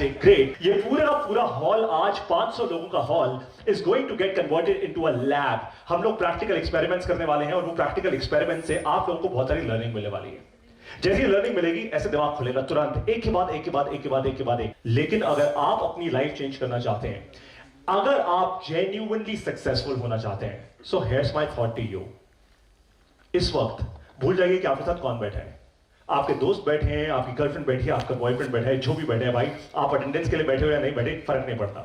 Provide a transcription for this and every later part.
Fantastic, great. ये पूरा का पूरा हॉल आज 500 लोगों का hall is going to get converted into a lab. हम लोग प्रैक्टिकल एक्सपेरिमेंट्स करने वाले हैं और वो प्रैक्टिकल एक्सपेरिमेंट से आप लोगों को बहुत सारी लर्निंग मिलने वाली है। जैसी लर्निंग मिलेगी ऐसे दिमाग खुलेगा तुरंत, एक के बाद एक के बाद एक के बाद एक के बाद एक। लेकिन अगर आप अपनी लाइफ चेंज करना चाहते हैं, अगर आप जेन्युइनली सक्सेसफुल होना चाहते हैं, so here's my thought to you. इस वक्त भूल जाइए कि आपके साथ कौन बैठा है। आपके दोस्त बैठे हैं, आपकी गर्लफ्रेंड बैठी है, आपका बॉयफ्रेंड बैठा है, जो भी बैठे हैं भाई, आप अटेंडेंस के लिए बैठे हो या नहीं बैठे, फर्क नहीं पड़ता।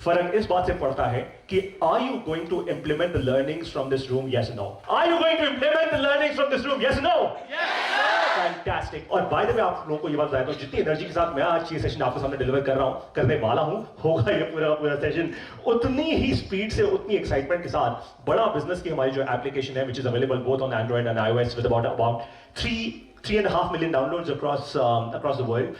फर्क इस बात से पड़ता है कि are you going to implement the learnings from this room, yes no? Are you going to implement the learnings from this room, yes no? Fantastic. और बाय द वे आप लोगों को ये बात बताता हूं, जितनी एनर्जी के साथ मैं आज ये सेशन आपके सामने डिलीवर कर रहा हूं, करने वाला हूं, होगा ये पूरा सेशन, उतनी ही स्पीड से, उतनी एक्साइटमेंट के साथ बड़ा बिजनेस की हमारी जो एप्लीकेशन है, which is available both on Android and iOS with about 3.5 million downloads across the world.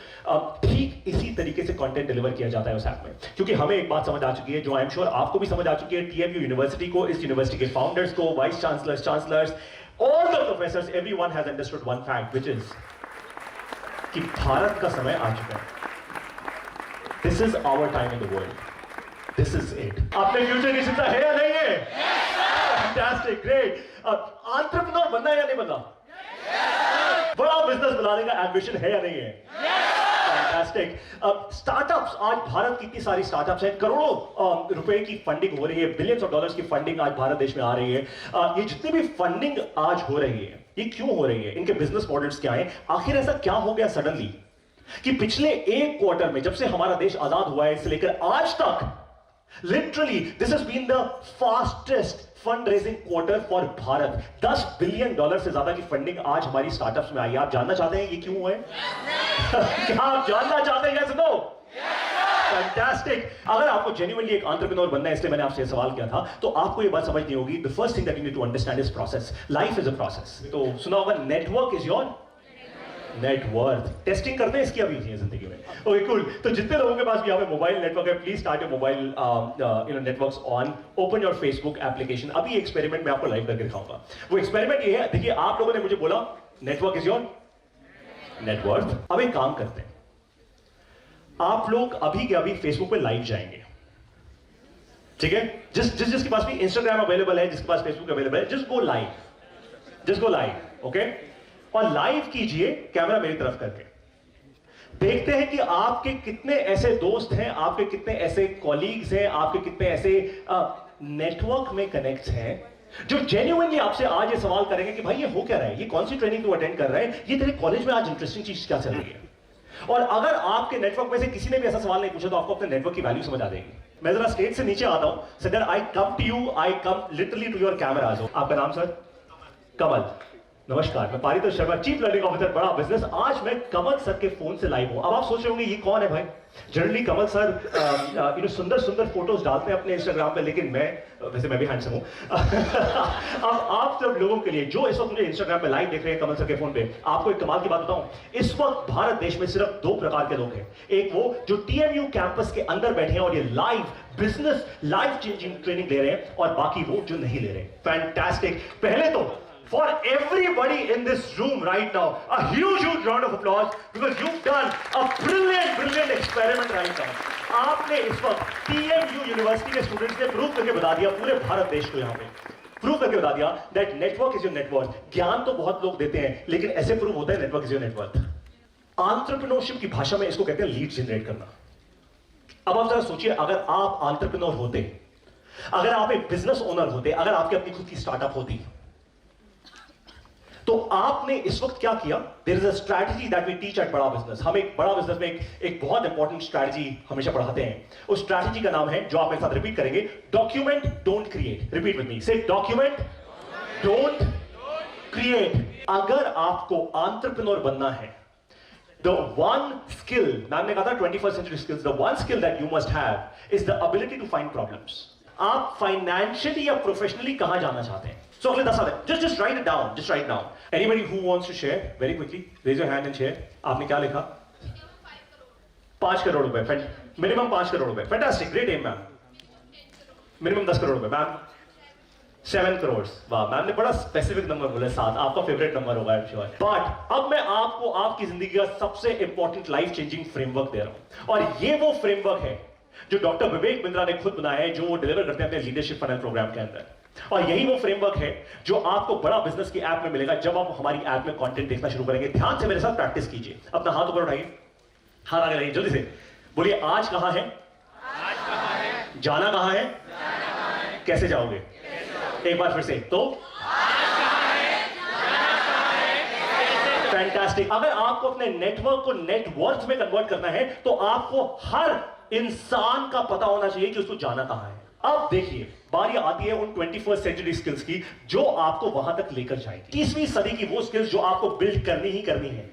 ठीक इसी तरीके से कंटेंट डिलीवर किया जाता है उस ऐप में, क्योंकि हमें एक बात समझ आ चुकी है, जो आई एम श्योर आपको भी समझ आ चुकी है, TMU यूनिवर्सिटी को, इस यूनिवर्सिटी के फाउंडर्स को, vice chancellors, all the professors, everyone has understood one fact, which is कि भारत का समय आ चुका है। This is our time in the world. This is it. अपने फ्यूचर की चिंता है या नहीं है? Fantastic, great. एंटरप्रेन्योर बनना है या नहीं बनना? बड़ा बिजनेस बनाने का एम्बिशन है या नहीं है? फैंटास्टिक। स्टार्टअप्स, आज भारत की इतनी सारी स्टार्टअप्स हैं, करोड़ों रुपए की फंडिंग हो रही है, बिलियंस ऑफ डॉलर्स की फंडिंग आज भारत देश में आ रही है। ये जितनी भी फंडिंग आज हो रही है, ये क्यों हो रही है? इनके बिजनेस मॉडल्स क्या हैं? आखिर ऐसा क्या हो गया सडनली कि पिछले एक क्वार्टर में, जब से हमारा देश आजाद हुआ है इससे लेकर आज तक, literally this has been the fastest fund raising quarter for Bharat. $10 billion से ज्यादा की फंडिंग आज हमारी स्टार्टअप्स में आई है। आप जानना चाहते हैं ये क्यों हुआ है? क्या आप जानना चाहते हैं? Yes no? फैंटास्टिक। अगर आपको जेन्युइनली एक एंटरप्रेन्योर बनना है, इसलिए मैंने आपसे सवाल किया था, तो आपको ये बात समझनी होगी, the first thing that you need to understand is process. Life is a process. तो सुना होगा, network is your net worth. Testing करते हैं इसकी अभी जिंदगी में। Okay cool. तो जितने लोगों के पास भी यहाँ पे मोबाइल नेटवर्क है, please start your mobile networks on, open your Facebook application. अभी एक्सपेरिमेंट मैं आपको लाइव करके दिखाऊंगा। वो एक्सपेरिमेंट ये है, देखिए आप लोगों ने मुझे बोला नेटवर्क इज योर नेटवर्थ। अब एक काम करते हैं, आप लोग अभी के अभी फेसबुक पे लाइव जाएंगे, ठीक है? जिसके पास भी इंस्टाग्राम अवेलेबल है, जिसके पास फेसबुक अवेलेबल है, जस्ट गो लाइव, ओके? और लाइव कीजिए कैमरा मेरी तरफ करके। देखते हैं कि आपके कितने ऐसे दोस्त हैं, आपके कितने ऐसे कॉलीग्स हैं, आपके कितने ऐसे नेटवर्क में कनेक्ट्स हैं जो जेन्युइनली आपसे आज ये सवाल करेंगे कि भाई ये हो क्या रहा है, ये कौन सी ट्रेनिंग तू अटेंड कर रहा है, ये तेरे कॉलेज में आज इंटरेस्टिंग चीज क्या चल रही है। और अगर आपके नेटवर्क में से किसी ने भी ऐसा सवाल नहीं पूछा, तो आपको अपने नेटवर्क की वैल्यू समझ आ जाएगी। मैं जरा स्टेज से नीचे आता हूं, so that I come to you, I come literally to your cameras. आपका नाम सर? कमल। नमस्कार, मैं Paritosh Sharma, chief learning officer, Bada Business. आज मैं कमल सर के फोन से लाइव हूं। अब आप सोच रहे होंगे ये कौन है भाई? जनरली कमल सर सुंदर सुंदर फोटोज डालते हैं अपने इंस्टाग्राम पे, लेकिन वैसे मैं भी हैंडसम हूं। अब आप सब लोगों के लिए जो इस वक्त मुझे इंस्टाग्राम पे लाइव देख रहे हैं कमल सर के फोन पे, आपको एक कमाल की बात बताऊं, इस वक्त भारत देश में सिर्फ 2 प्रकार के लोग हैं। एक वो जो TMU कैंपस के अंदर बैठे हैं और ये live business, life changing training ले रहे हैं, और बाकी वो जो नहीं ले रहे। फैंटास्टिक। पहले तो for everybody in this room right now, a huge round of applause, because you've done a brilliant experiment right now. आपने इस वक्त TMU यूनिवर्सिटी के स्टूडेंट्स ने प्रूव करके बता दिया पूरे भारत देश को, यहाँ पे प्रूव करके बता दिया that network is your network। ज्ञान तो बहुत लोग देते हैं, लेकिन ऐसे प्रूव होता है network is your network। Entrepreneurship की भाषा में इसको कहते हैं लीड जनरेट करना। अब आप जरा सोचिए, अगर आप एंटरप्रेन्योर होते, अगर आप एक बिजनेस ओनर होते, अगर आपकी अपनी खुद की स्टार्टअप होती, तो आपने इस वक्त क्या किया? There is a strategy that we teach at बड़ा बिजनेस। हम एक बड़ा बिजनेस में एक बहुत इंपॉर्टेंट स्ट्रैटेजी हमेशा पढ़ाते हैं। उस स्ट्रैटेजी का नाम है, जो आप मेरे साथ रिपीट करेंगे, document don't create. Repeat with me, से डॉक्यूमेंट डोंट क्रिएट। अगर आपको एंटरप्रेन्योर बनना है, the one skill, मैम ने कहा था 21st century skills, the one skill that you must have is the ability to find problems। आप फाइनेंशियली या प्रोफेशनली कहां जाना चाहते हैं? So अगले 10 साल, just write it down, just right now. Anybody who wants to share very quickly, raise your hand and share. आपने क्या लिखा? 5 करोड़ रुपए, मिनिमम 5 करोड़ रुपए। Fantastic, great um ma'am. Minimum 10 crore रुपए मैम। 7 करोड़। वाह, मैम ने बड़ा स्पेसिफिक नंबर बोला, 7 आपका फेवरेट नंबर होगा, आई एम श्योर। बट अब मैं आपको आपकी जिंदगी का सबसे इंपॉर्टेंट लाइफ चेंजिंग फ्रेमवर्क दे रहा हूं, और ये वो फ्रेमवर्क है जो डॉक्टर विवेक बिंद्रा ने खुद बनाया है, जो वो डिलीवर करते हैं अपने लीडरशिप फनल प्रोग्राम के अंदर। और यही वो फ्रेमवर्क है जो आपको बड़ा बिजनेस की ऐप में मिलेगा जब आप हमारी ऐप में कंटेंट देखना शुरू करेंगे। ध्यान से मेरे साथ प्रैक्टिस कीजिए। अपना हाथ ऊपर उठाइए, हाथ आगे लगाइए, जल्दी से बोलिए, आज कहां है, जाना कहां है, कैसे जाओगे? एक बार फिर से, तो फैंटास्टिक। अगर आपको अपने नेटवर्क को नेटवर्थ में कन्वर्ट करना है तो आपको हर इंसान का पता होना चाहिए कि उसको जाना कहां है। अब देखिए, बारी आती है उन 21st सेंचुरी स्किल्स की जो आपको वहां तक लेकर जाएगी। 20वीं सदी की वो स्किल्स जो आपको बिल्ड करनी ही करनी है,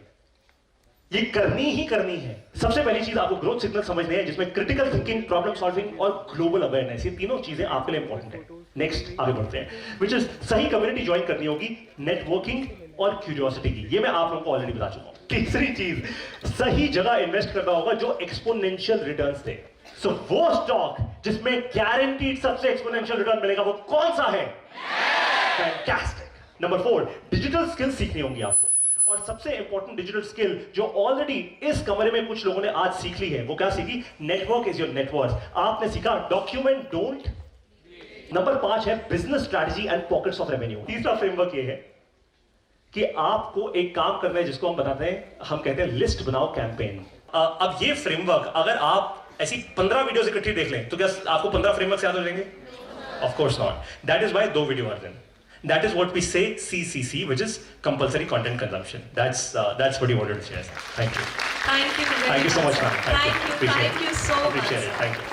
ये करनी ही करनी है। सबसे पहली चीज आपको ग्रोथ सिग्नल समझने हैं, जिसमें क्रिटिकल थिंकिंग, प्रॉब्लम सॉल्विंग और ग्लोबल अवेयरनेस, ये तीनों चीजें आपके लिए इंपॉर्टेंट है। नेक्स्ट आगे बढ़ते हैं, विच इज सही कम्युनिटी ज्वाइन करनी होगी, नेटवर्किंग और क्यूरियोसिटी की, ये मैं आप लोगों को ऑलरेडी बता चुका हूं। तीसरी चीज, सही जगह इन्वेस्ट करना होगा जो एक्सपोनेंशियल रिटर्न्स दे। सो वो स्टॉक जिसमें गारंटीड सबसे एक्सपोनेंशियल रिटर्न मिलेगा वो कौन सा है? फैंटास्टिक। नंबर 4, डिजिटल स्किल्स सीखनी होंगी आपको, और सबसे इंपॉर्टेंट डिजिटल स्किल जो ऑलरेडी इस कमरे में कुछ लोगों ने आज सीख ली है, वो क्या सीखी? Network is your network. आपने सीखा डॉक्यूमेंट डोंट। नंबर 5 है business strategy and pockets of revenue. तीसरा फ्रेमवर्क ये है कि आपको एक काम करना है जिसको हम बताते हैं, हम कहते हैं लिस्ट बनाओ कैंपेन। अब ये फ्रेमवर्क अगर आप ऐसी 15 वीडियोस इकट्ठी देख लें तो क्या आपको 15 फ्रेमवर्क याद हो जाएंगे? Of course not. That is why 2 video are there. That is what we say CCC, which is compulsory content consumption. That's what you wanted to share. Thank you. Thank you. Thank you so much, ma'am. Thank you. Thank you so much. Appreciate it. Thank you.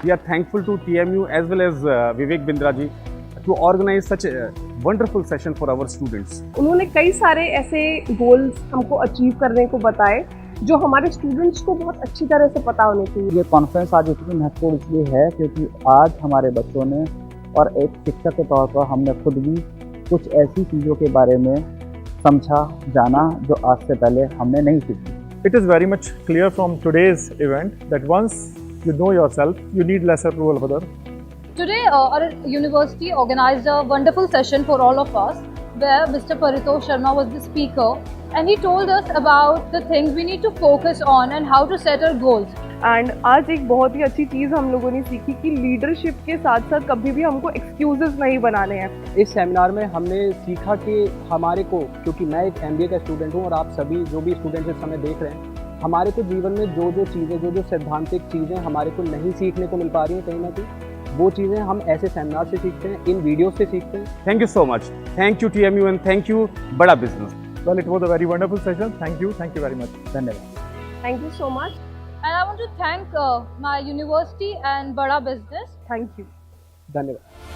We are thankful to TMU as well as Vivek Bindra ji to organize such a wonderful session for our students. उन्होंने कई सारे ऐसे goals हमको achieve करने को बताए जो हमारे स्टूडेंट्स को बहुत अच्छी तरह से पता होने चाहिए। ये कॉन्फ्रेंस आज इतनी महत्वपूर्ण इसलिए है क्योंकि आज हमारे बच्चों ने और एक शिक्षक के तौर पर हमने खुद भी कुछ ऐसी चीज़ों के बारे में समझा, जाना जो आज से पहले हमने नहीं सीखी। It is very much clear from today's event that once you know yourself, you need less approval of others. Today, our university organized a wonderful session for all of us, where Mr. Paritosh Sharma was the speaker, and he told us about the things we need to focus on and how to set our goals. And आज एक बहुत ही अच्छी चीज़ हम लोगों ने सीखी कि leadership के साथ साथ कभी भी हमको एक्सक्यूजेस नहीं बनाने हैं। इस सेमिनार में हमने सीखा कि हमारे को, क्योंकि मैं एक MBA का स्टूडेंट हूँ और आप सभी जो भी स्टूडेंट्स इस समय देख रहे हैं, हमारे को जीवन में जो जो चीज़ें, जो सैद्धांतिक चीज़ें हमारे को नहीं सीखने को मिल पा रही हैं, कहीं ना कहीं वो चीज़ें हम ऐसे सेमिनार से सीखते हैं, इन वीडियो से सीखते हैं। Thank you so much. Thank you TMU and thank you बड़ा business. Well, it was a very wonderful session. Thank you very much. धन्यवाद। Thank you so much. And I want to thank my university and Bada Business. Thank you. धन्यवाद।